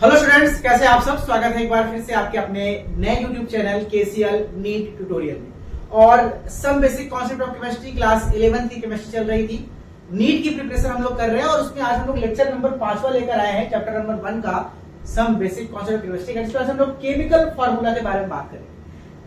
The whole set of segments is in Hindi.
हेलो स्टूडेंट्स, कैसे आप सब। स्वागत है एक बार फिर से आपके अपने नए YouTube channel KCL NEET tutorial में। और some basic concept of chemistry class 11 की केमिस्ट्री चल रही थी। नीट की प्रिपरेशन हम लोग कर रहे हैं और उसमें आज हम लोग लेक्चर नंबर 5वां लेकर आए हैं, चैप्टर नंबर 1 का some basic concept of chemistry का। इसमें हम लोग केमिकल फार्मूला के बारे में बात करेंगे।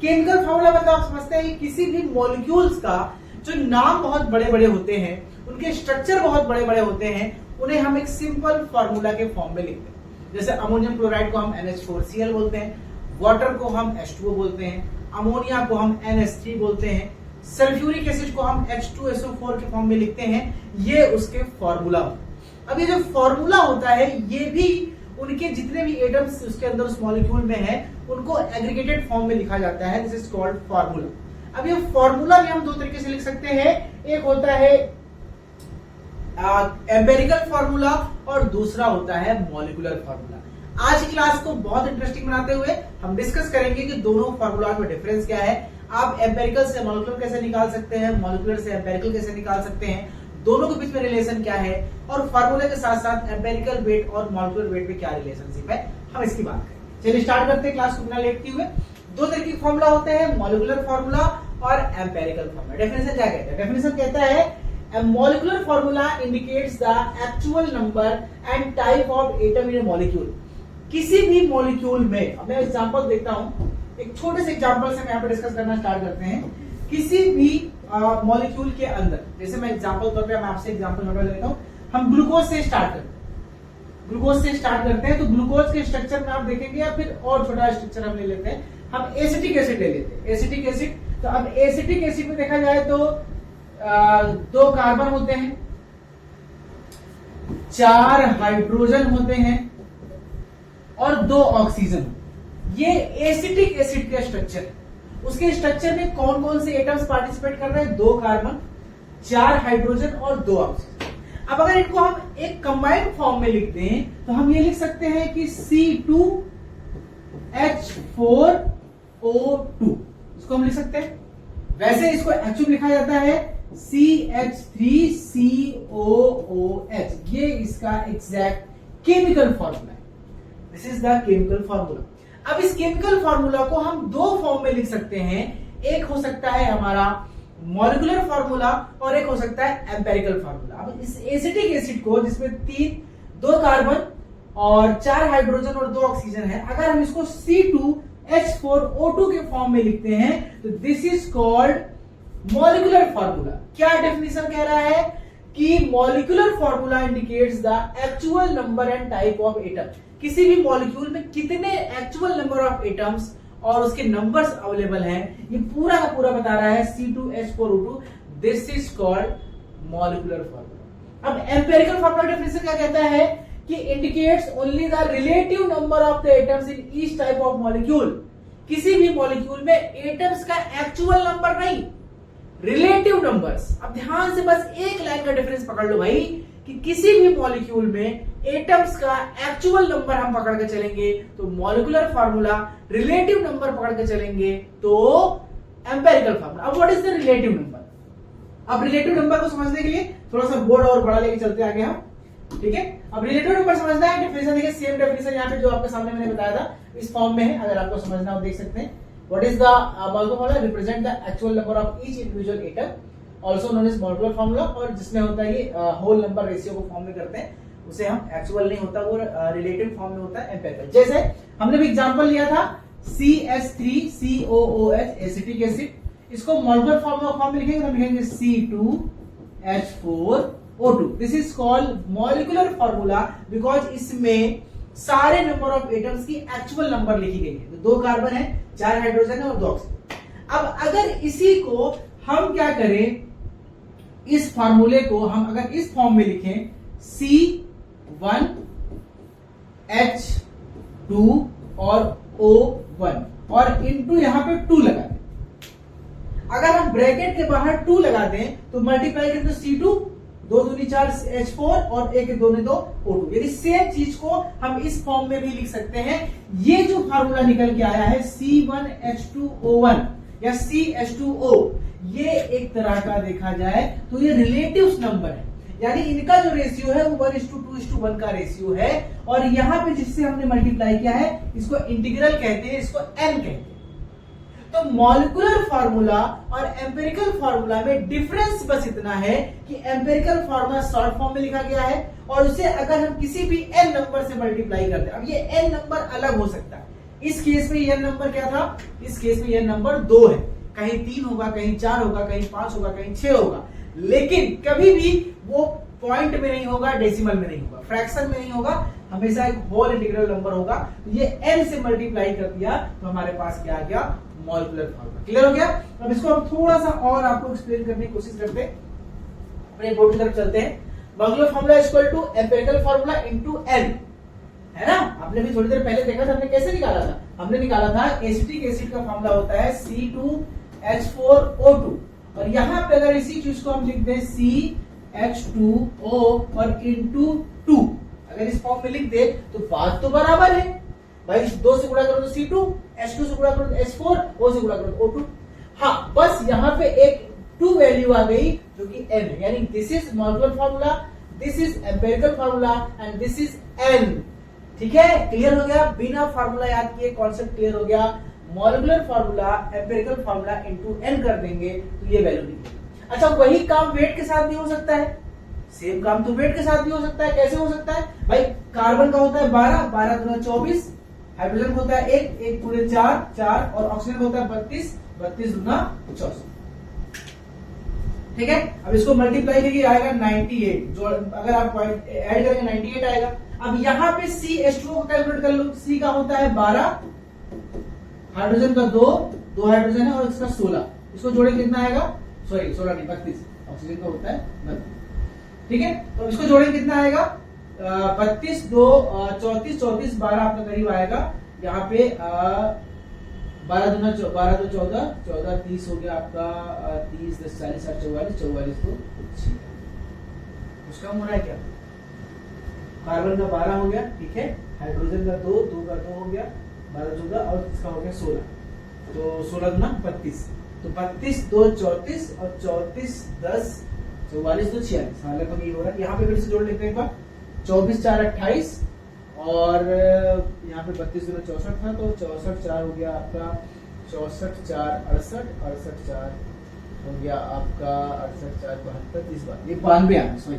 केमिकल फार्मूला मतलब आप समझते हैं किसी भी मॉलिक्यूल्स का जो नाम बहुत बड़े बड़े होते हैं, उनके स्ट्रक्चर बहुत बड़े बड़े होते हैं, उन्हें हम एक सिंपल फार्मूला के फॉर्म में लिखते हैं। जैसे अमोनियम क्लोराइड को हम NH4Cl बोलते हैं, वाटर को हम H2O बोलते हैं, अमोनिया को हम NH3 बोलते हैं, सल्फ्यूरिक एसिड को हम H2SO4 के फॉर्म में लिखते हैं। ये उसके फॉर्मूला होते हैं। अब ये जो फॉर्मूला होता है ये भी उनके जितने भी एटम्स उसके अंदर उस मॉलिक्यूल में है उनको एग्रीगेटेड फॉर्म में लिखा जाता है। This is called formula. अब ये फॉर्मूला भी हम दो तरीके से लिख सकते हैं। एक होता है एम्पेरिकल फार्मूला और दूसरा होता है मॉलिक्यूलर फार्मूला। आज की क्लास को बहुत इंटरेस्टिंग बनाते हुए हम डिस्कस करेंगे कि दोनों फार्मूला में डिफरेंस क्या है। आप एम्पेरिकल से मॉलिक्यूलर कैसे निकाल सकते हैं, मॉलिक्यूलर से एम्पेरिकल कैसे निकाल सकते हैं, दोनों के बीच में रिलेशन क्या है, और फार्मूला के साथ साथ एम्पेरिकल वेट और मॉलिक्यूलर वेट में क्या रिलेशनशिप है, हम इसकी बात करेंगे। चलिए स्टार्ट करते हैं क्लास को बिना लेट किए हुए। दो तरह के फार्मूला होते हैं, मॉलिक्यूलर फार्मूला और एम्पेरिकल फार्मूला। डेफिनेशन क्या कहता है? डेफिनेशन कहता है a molecular formula indicates the actual number and type of atom in a molecule। किसी भी मॉलिक्यूल में, अब मैं एग्जांपल देखता हूं, एक छोटे से एग्जांपल से हम यहाँ पे डिस्कस करना स्टार्ट करते हैं। किसी भी मॉलिक्यूल के अंदर, जैसे मैं एग्जांपल तौर पे मैं आपसे एग्जांपल नोट लेता हूं, हम ग्लूकोज से स्टार्ट करते हैं। ग्लूकोज से स्टार्ट करते हैं तो ग्लूकोज के स्ट्रक्चर में आप देखेंगे, या फिर और छोटा स्ट्रक्चर हम ले लेते हैं, हम एसिटिक एसिड ले लेते हैं। एसिटिक एसिड, तो अब एसिटिक एसिड में देखा जाए तो 2 कार्बन होते हैं, 4 हाइड्रोजन होते हैं और 2 ऑक्सीजन। ये एसिटिक एसिड का स्ट्रक्चर है। उसके स्ट्रक्चर में कौन कौन से एटम्स पार्टिसिपेट कर रहे हैं? 2 कार्बन, 4 हाइड्रोजन और 2 ऑक्सीजन। अब अगर इनको हम एक कंबाइंड फॉर्म में लिखते हैं तो हम ये लिख सकते हैं कि C2H4O2, इसको हम लिख सकते हैं। वैसे इसको एक्चुअली लिखा जाता है CH3COOH। ये इसका एग्जैक्ट केमिकल फॉर्मूला है। This is the chemical formula. अब इस केमिकल फॉर्मूला को हम 2 फॉर्म में लिख सकते हैं। एक हो सकता है हमारा मॉलिक्यूलर फॉर्मूला और एक हो सकता है एम्पेरिकल फॉर्मूला। अब इस एसिटिक एसिड को, जिसमें 2 कार्बन और 4 हाइड्रोजन और 2 ऑक्सीजन है, अगर हम इसको C2H4O2 के फॉर्म में लिखते हैं तो this is called molecular formula. क्या डेफिनेशन कह रहा है कि molecular formula indicates the actual number and type of atom. किसी भी मॉलिक्यूल में कितने एक्चुअल नंबर ऑफ एटम्स और उसके नंबर्स अवेलेबल हैं, ये पूरा का पूरा बता रहा है C2H4O2। This is called molecular formula. अब एम्पेरिकल फार्मूला डेफिनेशन क्या कहता है कि indicates only the relative number of the atoms in each type of molecule. किसी भी मॉलिक्यूल में एटम्स का एक्चुअल नंबर नहीं, रिलेटिव नंबर्स। अब ध्यान से बस एक लाइन का डिफरेंस पकड़ लो भाई, कि किसी भी मॉलिक्यूल में एटम्स का एक्चुअल नंबर हम पकड़ के चलेंगे तो मॉलिक्यूलर फार्मूला, रिलेटिव नंबर पकड़ के चलेंगे तो एम्पेरिकल फार्मूला। अब what is the relative number? अब रिलेटिव नंबर को समझने के लिए थोड़ा सा बोर्ड और बड़ा लेके चलते आगे हम, ठीक है। अब रिलेटिव नंबर समझना है, डेफिनेशन देखिए, सेम डेफिनेशन यहाँ पे जो आपके सामने मैंने बताया था इस फॉर्म में है। अगर आपको समझना हो देख सकते हैं। What is the molecular formula? Represent the actual number of each individual atom, also known as molecular formula। और जिसमें होता है ये होल नंबर रेशियो को फॉर्म में करते हैं, उसे हम एक्चुअल नहीं होता, वो रिलेटिव फॉर्म में होता है, एम्पेरिकल। जैसे हमने भी एग्जांपल लिया था CH3COOH एसिटिक एसिड, इसको मॉलिक्यूलर फॉर्म में लिखेंगे तो हम लिखेंगे C2H4O2। This is called molecular formula because इसमें सारे नंबर ऑफ एटम्स की एक्चुअल नंबर लिखी गई है। तो 2 कार्बन है, 4 हाइड्रोजन है और 2 ऑक्सीजन। अब अगर इसी को हम क्या करें, इस फार्मूले को हम अगर इस फॉर्म में लिखें C1H2 और O1 और इनटू यहां पे 2 लगा दें। अगर हम ब्रैकेट के बाहर 2 लगा दें तो मल्टीप्लाई करें तो C2, 2 दूनी 4 H4 और 1 दूनी 2 O2। यदि सेम चीज को हम इस फॉर्म में भी लिख सकते हैं। ये जो फार्मूला निकल के आया है C1H2O1 या CH2O, ये एक तरह का देखा जाए तो ये रिलेटिव्स नंबर है। यानी इनका जो रेशियो है वो 1:2:1 का रेशियो है। और यहाँ पे जिससे हमने मल्टीप्लाई किया है इसको इंटीग्रल कहते हैं, इसको n कहते हैं। तो मॉलिक्यूलर फार्मूला और एम्पिरिकल फार्मूला में डिफरेंस बस इतना है कि एम्पिरिकल फार्मूला शॉर्ट फॉर्म में लिखा गया है और उसे अगर हम किसी भी n नंबर से मल्टीप्लाई करते हैं, अब ये n नंबर अलग हो सकता है। इस केस में ये n नंबर क्या था, इस केस में ये नंबर 2 है, कहीं 3 होगा, कहीं 4 होगा, कहीं 5 होगा, कहीं 6 होगा, लेकिन कभी भी वो पॉइंट में नहीं होगा, डेसिमल में नहीं होगा, फ्रैक्शन में नहीं होगा, हमेशा एक होल इंटीग्रल नंबर होगा। तो ये n से मल्टीप्लाई कर दिया तो हमारे पास क्या आ गया, मॉलिक्यूलर फार्मूला। क्लियर हो गया। अब इसको हम थोड़ा सा और आपको एक्सप्लेन करने की कोशिश करते हैं, अपने बोर्ड की तरफ चलते हैं। Molecular formula equal to empirical formula into n, है ना। आपने भी थोड़ी देर पहले देखा था, हमने कैसे निकाला था, हमने निकाला था एसिटिक एसिड का फार्मूला होता है C2H4O2 और यहाँ पे अगर इसी चीज को हम लिख दें CH2O और इनटू 2, अगर इस फॉर्म में लिख दे तो बात तो बराबर है भाई। 2 से गुणा करो तो C2, H2 से गुणा करो तो H4, O से गुणा करो तो O2। हाँ, बस यहाँ पे एक 2 वैल्यू आ गई जो कि n है, यानी this is molecular formula, this is empirical formula and this is n। ठीक है, क्लियर हो गया। बिना फार्मूला याद किए कॉन्सेप्ट क्लियर हो गया। Molecular formula empirical formula into n कर देंगे तो ये वैल्यू निकलेगी। अच्छा, वही काम वेट के साथ भी हो सकता है, सेम काम तो वेट के साथ भी हो सकता है। कैसे हो सकता है भाई, कार्बन का होता है 12, 12 गुना 24, हाइड्रोजन होता है 1, 1 गुणे 4, 4 और ऑक्सीजन होता है 32, 32 गुना 64। ठीक है, अब इसको मल्टीप्लाई करिए आएगा 98, जो अगर आप ऐड करेंगे 98 आएगा। अब यहाँ पे CH2O को कैलकुलेट कर लो, C का होता है 12, हाइड्रोजन का 2 हाइड्रोजन है और इसका 16, इसको जोड़े कितना आएगा, सॉरी 16 नहीं 32, ऑक्सीजन का होता है 32। ठीक है, तो इसको जोड़े कितना आएगा 32, 2 34, 34 12 आपका करीब आएगा। यहाँ पे 12 दूना 12 तो 14, 14 30 हो गया आपका 30 10 40 60 44, 44 तो 6। उसका हो रहा है क्या, कार्बन का 12 हो गया, ठीक है, हाइड्रोजन का 2 का 2 हो गया, 12 14 और इसका हो गया 16, तो 16 गुना 32, तो 32 2 34 और 34 10 44 तो 46। हाँ, लगभग ये हो रहा है। यहाँ पे फिर से जोड़ लेते हैं एक बार, 24 4 28 और यहाँ पे 32 गुना 64 था, तो 64 4 हो गया आपका 64 4 68, 68 4 हो गया आपका 68 4 72, इस बार ये 92 आ, सॉरी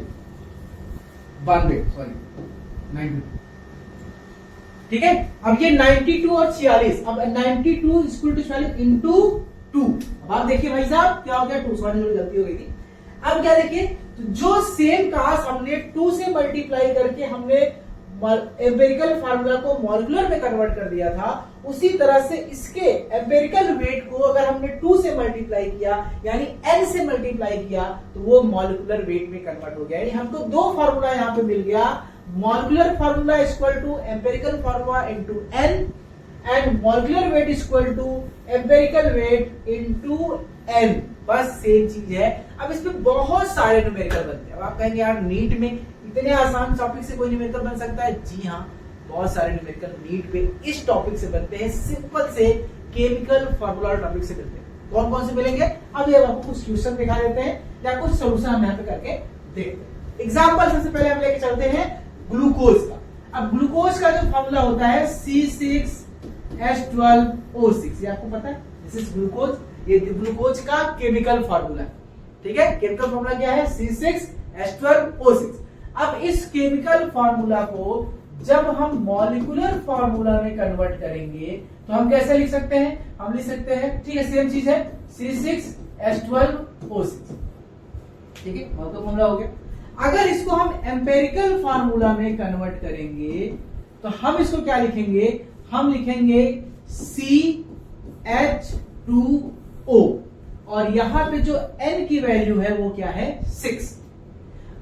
92 ठीक है। अब ये 92 और 46, अब 92 इक्वल टू 46 इंटू 2। अब आप देखिए भाई साहब क्या हो गया, 2 सॉरी गलती हो गई थी। अब क्या देखिए, तो जो सेम कास्ट हमने 2 से मल्टीप्लाई करके हमने एम्पिरिकल फार्मूला को मॉलिक्यूलर में कन्वर्ट कर दिया था, उसी तरह से इसके एम्पिरिकल वेट को अगर हमने 2 से मल्टीप्लाई किया यानी n से मल्टीप्लाई किया तो वो मॉलिक्यूलर वेट में कन्वर्ट हो गया। यानी हमको 2 फार्मूला यहां पे मिल गया, molecular formula equal to empirical formula into n and molecular weight equal to empirical weight into n, बस सेम चीज है। अब इसमें बहुत सारे न्यूमेरिकल बनते हैं। अब आप कहेंगे यार नीट में इतने आसान टॉपिक से कोई न्यूमेरिकल बन सकता है? जी हाँ, बहुत सारे न्यूमेरिकल नीट पे इस टॉपिक से बनते हैं, सिंपल से केमिकल फार्मूला टॉपिक से बनते हैं। कौन कौन से मिलेंगे, अब ये आपको कुछ क्वेश्चन दिखा देते हैं या कुछ सोल्यूशन हम यहाँ पे करके देखते हैं। एग्जाम्पल सबसे पहले हम लेके चलते हैं ग्लूकोज का। अब ग्लूकोज का जो फार्मूला होता है C6H12O6, ये आपको पता है, दिस इज ग्लूकोज। ये ग्लूकोज का केमिकल फार्मूला है, ठीक है। केमिकल फार्मूला क्या है, C6H12O6। अब इस केमिकल फार्मूला को जब हम मॉलिक्यूलर फार्मूला में कन्वर्ट करेंगे तो हम कैसे लिख सकते हैं, हम लिख सकते हैं, ठीक है, सेम चीज है, C6H12O6, ठीक है, मॉलिक्यूलर फार्मूला हो गया। अगर इसको हम एम्पिरिकल फार्मूला में कन्वर्ट करेंगे तो हम इसको क्या लिखेंगे, हम लिखेंगे CH2O और यहां पे जो n की वैल्यू है वो क्या है, 6।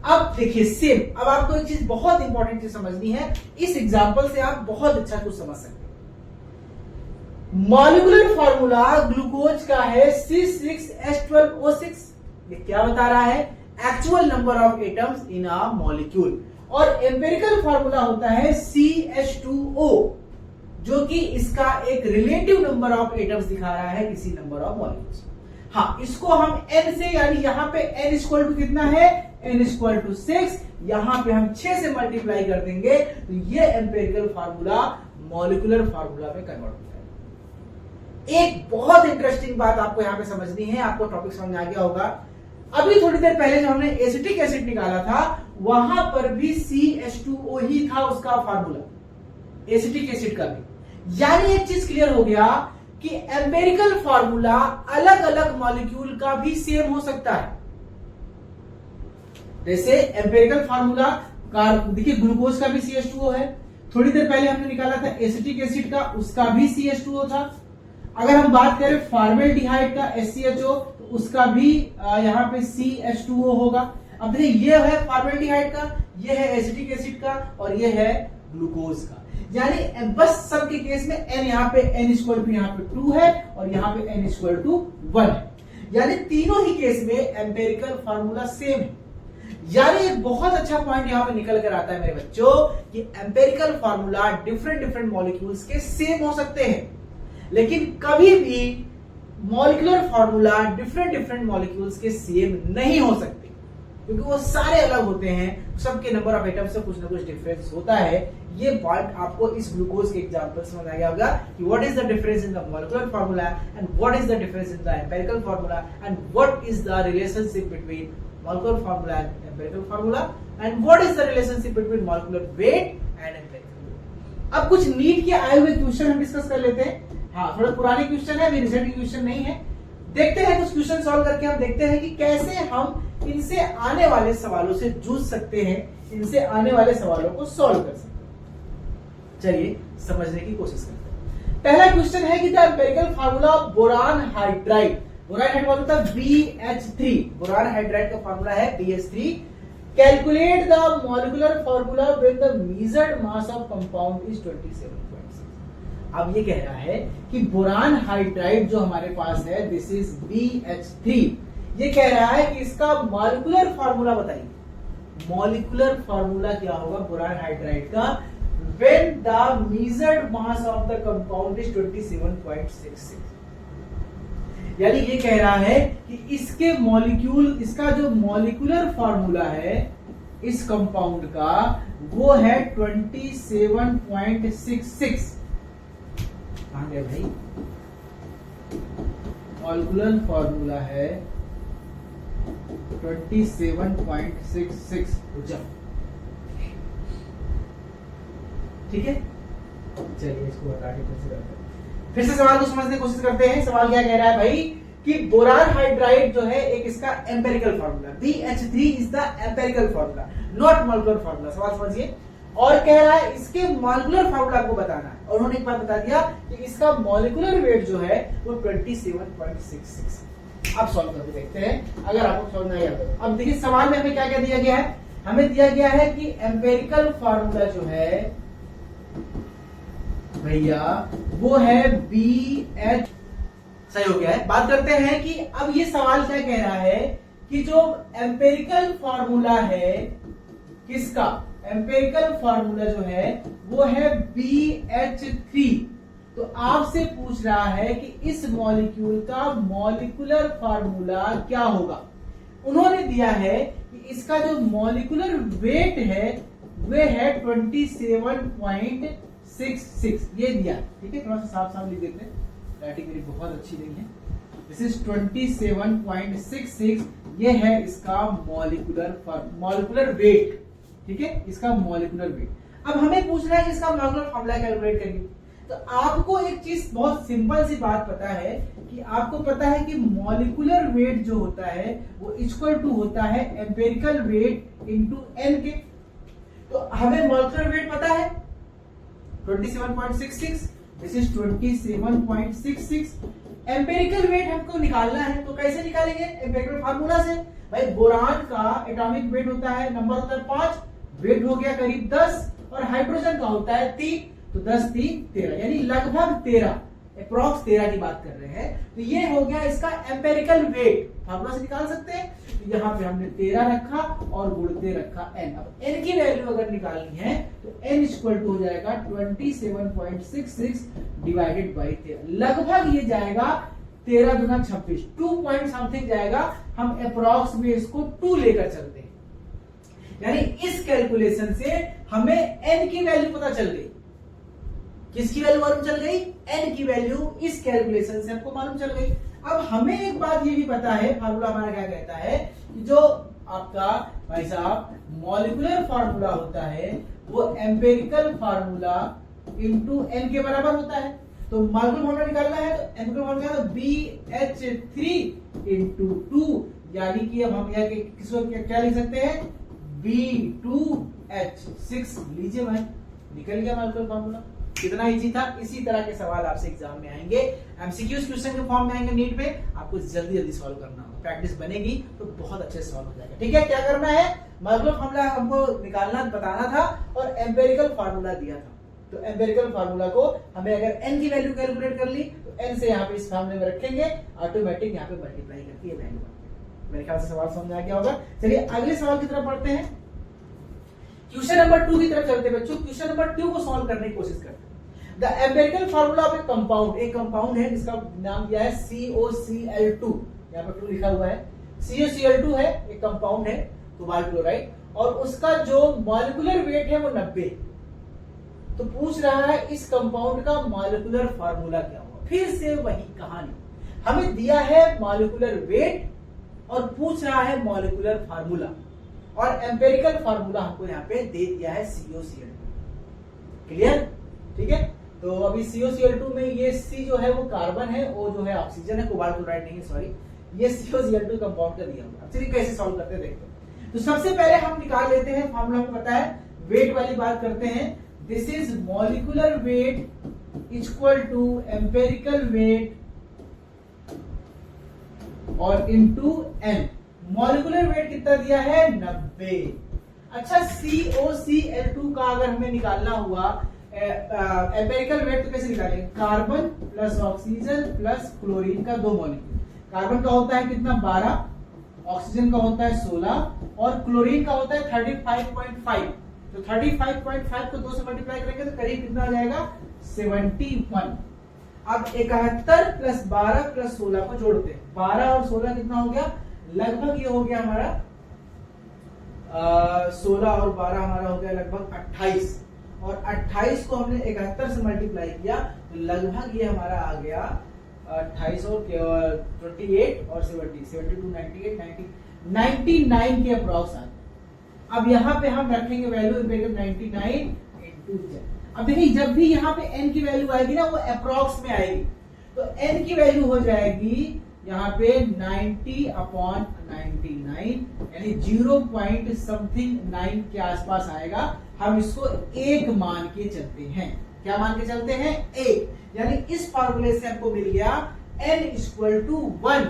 अब देखिए सेम, अब आपको एक चीज बहुत इंपॉर्टेंट चीज समझनी है, इस एग्जांपल से आप बहुत अच्छा कुछ समझ सकते हैं। मॉलिक्यूलर फार्मूला ग्लूकोज का है C6H12O6, ये क्या बता रहा है, actual number of atoms in a molecule, और एम्पिरिकल फार्मूला होता है CH2O जो कि इसका एक रिलेटिव नंबर ऑफ एटम्स दिखा रहा है किसी नंबर ऑफ मॉलिक्यूल्स। हाँ, इसको हम n से, यानी यहाँ पे n इक्वल टू कितना है, n इक्वल टू 6, यहाँ पे हम 6 से मल्टीप्लाई कर देंगे तो ये एम्पिरिकल फार्मूला मॉलिक्यूलर फार्मूला में कन्वर्ट हो जाएगा। एक बहुत इंटरेस्टिंग बात आपको यहाँ पे समझनी है, आपको टॉपिक समझ आ गया होगा। अभी थोड़ी देर पहले जो हमने एसिटिक एसिड निकाला था वहां पर भी CH2O ही था उसका फार्मूला, एसिटिक एसिड का भी। यानी एक चीज क्लियर हो गया कि एम्पिरिकल फार्मूला अलग अलग मॉलिक्यूल का भी सेम हो सकता है। जैसे एम्पिरिकल फार्मूला का देखिए ग्लूकोज का भी CH2O है, थोड़ी देर पहले हमने निकाला था एसिटिक एसिड का, उसका भी CH2O था। अगर हम बात करें फॉर्मेल्डिहाइड का SCHO तो उसका भी यहाँ पे CH2O होगा। अब देखिए ये है फॉर्मेल्डिहाइड का, ये है एसिटिक एसिड का और ये है ग्लूकोज का। यानी बस सब के केस में n यहाँ पे n इक्वल टू यहाँ पे 2 है और यहाँ पे n इक्वल टू 1 है। यानी तीनों ही केस में एम्पिरिकल फार्मूला सेम है। यानी एक बहुत अच्छा पॉइंट यहाँ पे निकल कर आता है मेरे बच्चों कि एम्पिरिकल फार्मूला डिफरेंट मॉलिक्यूल्स के सेम हो सकते हैं, लेकिन कभी भी मॉलिक्यूलर फार्मूला डिफरेंट मॉलिक्यूल्स के सेम नहीं हो सकते, क्योंकि वो सारे अलग होते हैं, सबके नंबर ऑफ एटम्स से कुछ ना कुछ डिफरेंस होता है। ये पॉइंट आपको इस ग्लूकोज के एग्जांपल से समझ आ गया होगा कि what is the difference in the molecular formula and what is the difference in the empirical formula and what is the relationship between molecular formula and empirical formula and what is the relationship between molecular weight and empirical weight. अब कुछ नीट के आए हुए क्वेश्चन हम डिस्कस कर लेते हैं। हाँ, थोड़ा पुराने क्वेश्चन है, अभी रिसेंट क्वेश्चन नहीं है। देखते हैं कुछ क्वेश्चन सॉल्व करके हम देखते हैं कि कैसे हम इनसे आने वाले सवालों से जूझ सकते हैं, इनसे आने वाले सवालों को सॉल्व कर सकते हैं। चलिए समझने की कोशिश करते हैं। पहला क्वेश्चन है कि the empirical formula of boron hydride, boron hydride होता है BH3, बोरान हाइड्राइड का फार्मूला है BH3। Calculate the molecular formula when the measured mass of compound is 27.6। अब ये कह रहा है कि बोरान हाइड्राइड जो हमारे पास है दिस इज BH3, ये कह रहा है कि इसका मॉलिक्यूलर फार्मूला बताइए। मॉलिक्यूलर फार्मूला क्या होगा बोरान हाइड्राइड का when the measured mass of the compound is 27.66। यानी ये कह रहा है कि इसके मॉलिक्यूल, इसका जो मॉलिक्यूलर फार्मूला है इस कंपाउंड का वो है 27.66। कहां गए भाई, मॉलिक्यूलर फार्मूला है 27.66। ठीक है, चलिए इसको हटा के फिर से सवाल को समझने की कोशिश करते हैं। सवाल क्या कह रहा है भाई कि बोरान हाइड्राइड जो है एक इसका empirical formula, BH3 is the empirical formula not molecular formula. सवाल समझिए, और कह रहा है इसके मॉलिक्यूलर फार्मूला को बताना है, और उन्होंने एक बात बता दिया कि इसका मॉलिक्यूलर वेट जो है वो 27.66। अब सॉल्व करके देखते हैं अगर आपको समझ नहीं आता। अब देखिए सवाल में हमें क्या क्या दिया गया है, हमें दिया गया है कि एम्पिरिकल फार्मूला जो है भैया वो है BH, सही हो गया है। बात करते हैं कि अब ये सवाल क्या कह रहा है कि जो एम्पिरिकल फार्मूला है किसका, एम्पिरिकल फार्मूला जो है वो है BH3। तो आपसे पूछ रहा है कि इस मॉलिक्यूल का मॉलिक्यूलर फार्मूला क्या होगा। उन्होंने दिया है कि इसका जो मॉलिक्यूलर वेट है वे है 27.66, ये दिया। ठीक है, थोड़ा सा साफ साफ लिख देते हैं, राइटिंग मेरी बहुत अच्छी नहीं है। दिस इज 27.66, ये है इसका मॉलिक्यूलर वेट। ठीक है, इसका मॉलिक्यूलर वेट। अब हमें पूछना है कि इसका मॉलिक्यूलर फार्मूला कैलकुलेट करिए। तो आपको एक चीज बहुत सिंपल सी बात पता है कि आपको पता है कि मॉलिक्यूलर वेट जो होता है वो इक्वल टू होता है एम्पिरिकल वेट इनटू n के। तो हमें मॉलिक्यूलर वेट पता है 27.66, दिस इज 27.66। एम्पिरिकल वेट हमको निकालना है, तो कैसे निकालेंगे, एम्पिरिकल फार्मूला से। भाई बोरान का एटॉमिक वेट होता है, नंबर होता है 5, वेट हो गया करीब 10, और हाइड्रोजन का होता है 3, तो 10 3 13, यानी लगभग 13, अप्रॉक्स 13 की बात कर रहे हैं। तो ये हो गया इसका एम्पिरिकल वेट, फार्मूला से निकाल सकते हैं। तो यहाँ पे हमने 13 रखा और गुणते रखा n। अब n की वैल्यू अगर निकालनी है तो n इक्वल टू हो जाएगा 27.66 डिवाइडेड बाई 13, लगभग ये जाएगा 13 दूना 26, 2 पॉइंट समथिंग जाएगा, हम अप्रॉक्स में इसको 2 लेकर चलते हैं। यानी इस कैलकुलेशन से हमें n की वैल्यू पता चल गई। किसकी वैल्यू मालूम चल गई? n की वैल्यू इस कैलकुलेशन से हमको मालूम चल गई। अब हमें एक बात ये भी पता है, फार्मूला हमारा क्या कहता है कि जो आपका भाई साहब मॉलिक्यूलर फार्मूला होता है वो एम्पेरिकल फार्मूला इनटू n के बराबर होता है। तो मॉलिक्यूलर फार्मूला निकालना है तो एम्पेरिकल फार्मूला तो BH3 इनटू 2, यानी कि अब हम यहाँ किसको क्या लिख सकते हैं? B2H6 लीजिए भाई, निकल गया मॉलिक्यूलर फार्मूला। कितना इजी था। इसी तरह के सवाल आपसे एग्जाम में आएंगे, एमसीक्यूज क्वेश्चन के फॉर्म में आएंगे नीट में, आपको जल्दी जल्दी सॉल्व करना होगा, प्रैक्टिस बनेगी तो बहुत अच्छे सॉल्व हो जाएगा। ठीक है, क्या करना है? मॉलिक्यूलर फार्मूला हमको निकालना बताना था और एम्पेरिकल फार्मूला दिया था। तो एम्पेरिकल फार्मूला को हमें अगर n की वैल्यू कैलकुलेट कर ली तो n से यहाँ पे इस फार्मूले में रखेंगे, ऑटोमेटिक यहाँ पे मल्टीप्लाई करके ये वैल्यू बनती है। मेरे ख्याल से सवाल समझ आ गया होगा। चलिए अगले सवाल की तरफ बढ़ते हैं। क्वेश्चन नंबर 2 की तरफ चलते हैं बच्चों। क्वेश्चन नंबर 2 को सॉल्व करने की कोशिश करते हैं। The empirical formula of A compound, एक कंपाउंड है जिसका नाम दिया है COCl2, यहाँ पर 2 लिखा हुआ है। COCl2 है, एक कंपाउंड है कोबाल्ट क्लोराइड, और उसका जो मॉलिक्यूलर वेट है वो 90। तो पूछ रहा है इस कंपाउंड का मॉलिक्यूलर फार्मूला क्या होगा। फिर से वही कहानी, हमें दिया है मॉलिक्यूलर वेट और पूछ रहा है मॉलिक्यूलर फार्मूला, और एम्पेरिकल फार्मूला हमको यहाँ पे दे दिया है COCl2। क्लियर? ठीक है, तो अभी COCl2 में ये C जो है वो कार्बन है, O जो है ऑक्सीजन है, कोबाल्ट क्लोराइड नहीं है, सॉरी, ये COCl2 कंपाउंड का दिया हुआ। चलिए कैसे सॉल्व करते हैं देखते हैं। तो सबसे पहले हम निकाल लेते हैं, फार्मूला को पता है, वेट वाली बात करते हैं। This is molecular weight equal to empirical weight और इनटू n। मॉलिक्यूलर वेट कितना दिया है? 90। अच्छा, COCl2 का अगर हमें निकालना हुआ एम्पेरिकल वेट तो कैसे निकालेंगे? Carbon plus oxygen plus chlorine का 2 मॉलिक्यूल। कार्बन का होता है कितना? 12, ऑक्सीजन का होता है 16 और क्लोरीन का होता है 35.5। तो 35.5 को 2 से मल्टीप्लाई करेंगे तो करीब कितना आ जाएगा? 71। अब 71 प्लस 12 प्लस 16 को जोड़ते हैं। 12 और 16 कितना हो गया? लगभग ये हो गया हमारा 16 और 12 हमारा हो गया लगभग 28, और 28 को हमने 71 से मल्टीप्लाई किया तो लगभग ये हमारा आ गया 28 और 28 और 70, 72, 98, 99 के अप्रॉक्स आ गया। अब यहाँ पे हम रखेंगे वैल्यू 99 इनटू z। अब देखिए जब भी यहाँ पे n की वैल्यू आएगी ना वो अप्रॉक्स में आएगी, तो n की वैल्यू हो जाएगी यहाँ पे 90/99, यानी 0 पॉइंट समथिंग 9 के आसपास आएगा। हम इसको 1 मान के चलते हैं। क्या मान के चलते हैं? 1। यानी इस फार्मूले से हमको मिल गया n = 1।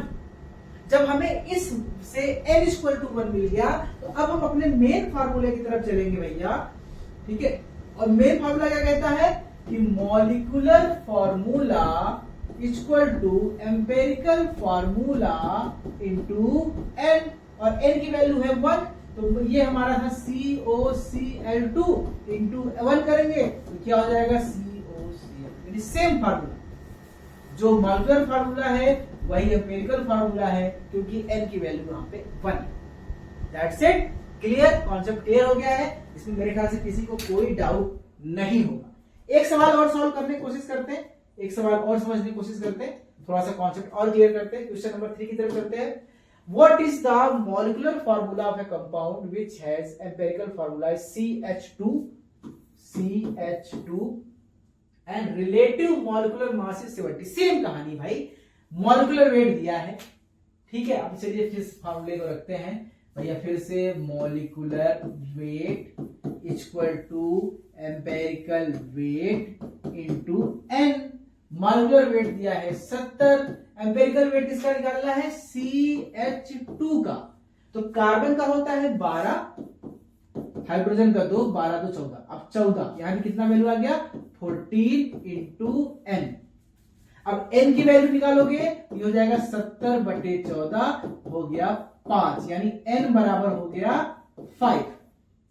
जब हमें इस से n = 1 मिल गया तो अब हम अपने मेन फार्मूले की तरफ चलेंगे भैया। ठीक है, और मेन फार्मूला क्या कहता है कि molecular formula equal to empirical formula into n, और n की वैल्यू है 1, तो ये हमारा था COCl2 इंटू 1 करेंगे तो क्या हो जाएगा? COCl, यानी सेम फार्मूला। जो मॉलिक्यूलर फार्मूला है वही एम्पेरिकल फार्मूला है, क्योंकि n की वैल्यू यहाँ पे 1 है। That's it. Clear? Concept clear हो गया है, इसमें मेरे ख्याल से किसी को कोई डाउट नहीं होगा। एक सवाल और सॉल्व करने की कोशिश करते हैं, एक सवाल और समझने की कोशिश करते हैं, थोड़ा सा कॉन्सेप्ट और क्लियर करते हैं। क्वेश्चन नंबर 3 की तरफ चलते हैं। What is the molecular formula of A compound which has empirical formula CH2 and relative molecular mass is 70। Same कहानी भाई, मॉलिक्यूलर वेट दिया है। ठीक है, अब चलिए फिर फार्मूले को रखते हैं भैया। फिर से molecular weight equal to empirical weight into n। Molecular weight दिया है 70, एम्पेरिकल वेट किसका निकालना है? CH2 का। तो कार्बन का होता है 12, हाइड्रोजन का 2, 12 तो 14, अब 14, यहां भी कितना वैल्यू आ गया? 14 इंटू n। अब n की वैल्यू निकालोगे ये हो जाएगा 70/14, हो गया 5, यानी n बराबर हो गया 5।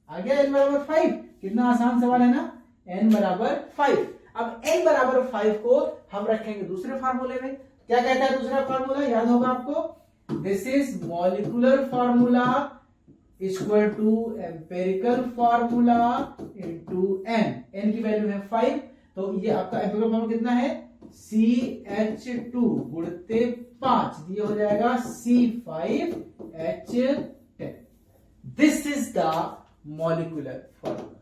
आ गया n बराबर 5। कितना आसान सवाल है ना, n बराबर 5। अब n बराबर 5 को हम रखेंगे दूसरे फार्मूले में। क्या कहता है दूसरा फॉर्मूला, याद होगा आपको, this is molecular formula equal to empirical formula into n की वैल्यू है 5, तो ये आपका एम्पेरिकल फॉर्मूला कितना है, CH2 गुणते 5, ये हो जाएगा C5H10। This is the molecular formula,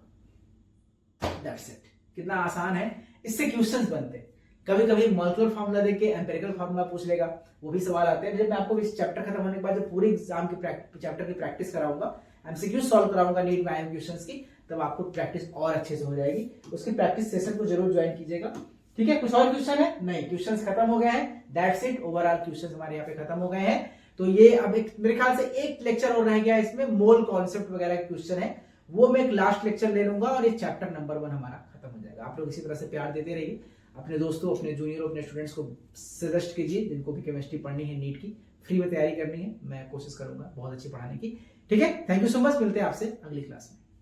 that's it. कितना आसान है, इससे क्वेश्चंस बनते हैं। कभी कभी मॉलिक्यूलर फार्मूला देके एम्पेरिकल फार्मूला पूछ लेगा, वो भी सवाल आते हैं। जब मैं आपको इस चैप्टर खत्म होने के बाद जब पूरे एग्जाम की चैप्टर की प्रैक्टिस कराऊंगा, एमसीक्यू सॉल्व कराऊंगा नीट में आए क्वेश्चंस की, तब आपको प्रैक्टिस और अच्छे से हो जाएगी। उसकी प्रैक्टिस सेशन को जरूर ज्वाइन कीजिएगा, ठीक है। कुछ और क्वेश्चन है? नहीं, क्वेश्चंस खत्म हो गए हैं, दैट्स इट। ओवरऑल क्वेश्चंस हमारे यहाँ पे खत्म हो गए हैं। तो ये अब एक मेरे ख्याल से एक लेक्चर और रह गया, इसमें मोल कॉन्सेप्ट वगैरह के क्वेश्चन है, वो मैं एक लास्ट लेक्चर ले लूंगा और ये चैप्टर नंबर 1 हमारा खत्म हो जाएगा। आप लोग इसी तरह से प्यार देते रहिए, अपने दोस्तों, अपने जूनियर, अपने स्टूडेंट्स को सजेस्ट कीजिए जिनको भी केमिस्ट्री पढ़नी है, नीट की फ्री में तैयारी करनी है। मैं कोशिश करूंगा बहुत अच्छी पढ़ाने की, ठीक है। थैंक यू सो मच, मिलते हैं आपसे अगली क्लास में।